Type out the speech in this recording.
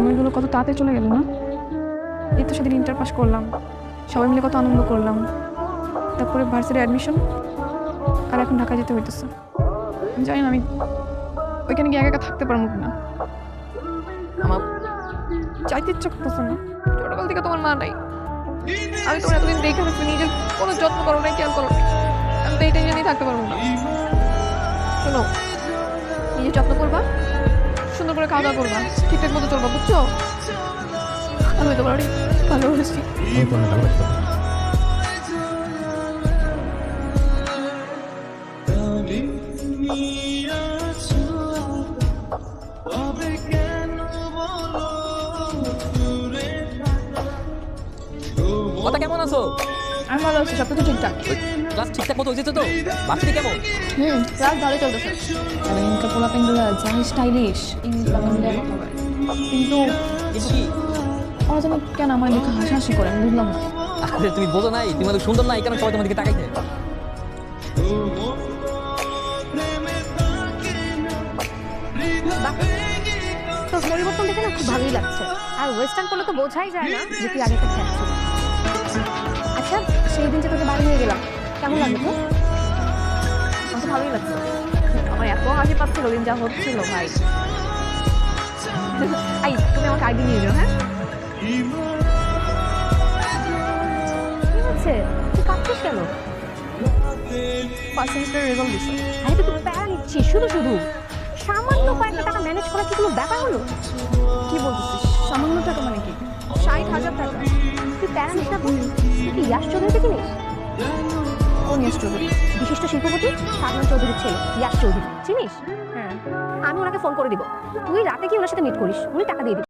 সময়গুলো কত তাড়াতাড়ি চলে গেল না। এই তো সেদিন ইন্টার পাস করলাম, সবাই মিলে কত আনন্দ করলাম, তারপরে ভার্সিটি অ্যাডমিশন, আর এখন ঢাকা যেতে হইতেছে। জানি না আমি ওইখানে গিয়ে একা একা থাকতে পারবো কিনা। আমার চাইতে ইচ্ছা করতেছে না। ছোটবেলা থেকে তোমার মা নাই, আমি তোমার এতদিন দেখে রাখছি, নিজের কোনো যত্ন করো নাই, খেয়াল করো নাই। আমি তো এই টেনশনেই থাকতে পারবো না। শোনো, নিজের যত্ন করবা, সুন্দর করে খাওয়া দাওয়া করবা, ঠিকঠাক মতো চলবা, বুঝছো? আমি তোমার অনেক ভালোবাসি। আমি তোমার ভালোবাসি। কথা কেমন আছো? আমি ভালো আছি, সব কিছু ঠিকঠাক। ক্লাস ঠিকঠাক মতো হয়েছে তো? ভার্সিটি কেমন? ক্লাস ভালো চলতেছে। আর ইনকা পোলা পেনগুলো জানি স্টাইলিশ, ইংলিশ বাংলা কথা বলে, কিন্তু কিন্তু কি? ওরা যেন কেন আমার দেখে হাসাহাসি করে, আমি বুঝলাম না। আরে তুমি বোঝো নাই, তুমি অনেক সুন্দর না, এই কারণে সবাই তোমার দিকে তাকাইছে। তোর পরিবর্তন দেখে না খুব ভালোই লাগছে। আর ওয়েস্টার্ন করলে তো বোঝাই যায় না যে তুই আগে থেকে ছিল। আচ্ছা, সেই দিন যে তোকে বাড়ি নিয়ে গেলাম, কেমন লাগলো তো? আমার তো ভালোই লাগছে। আমার এত হাসি পাচ্ছিল দিন যা হচ্ছিল ভাই। এই তুমি আমাকে আগে নিয়ে যাও, হ্যাঁ? কি হচ্ছে? তুই কাঁদছিস কেন? ফার্স্ট সেমিস্টারের রেজাল্ট দিচ্ছে। আরে তুই প্যারা নিচ্ছিস শুধু শুধু। সামান্য কয়েকটা টাকা ম্যানেজ করা কি কোনো ব্যাপার হলো? কি বলতেছিস? সামান্য টাকা মানে কি? 60,000 টাকা। তুই প্যারা নিস না তো। তুই কি ইয়াশ চৌধুরীকে চিনিস? কোন ইয়াশ চৌধুরী? বিশিষ্ট শিল্পপতি সাধনা চৌধুরীর ছেলে ইয়াশ চৌধুরী, চিনিস? হ্যাঁ। আমি ওনাকে ফোন করে দিব। তুই রাতে কি ওনার সাথে মিট করিস, উনি টাকা দিয়ে দিবে।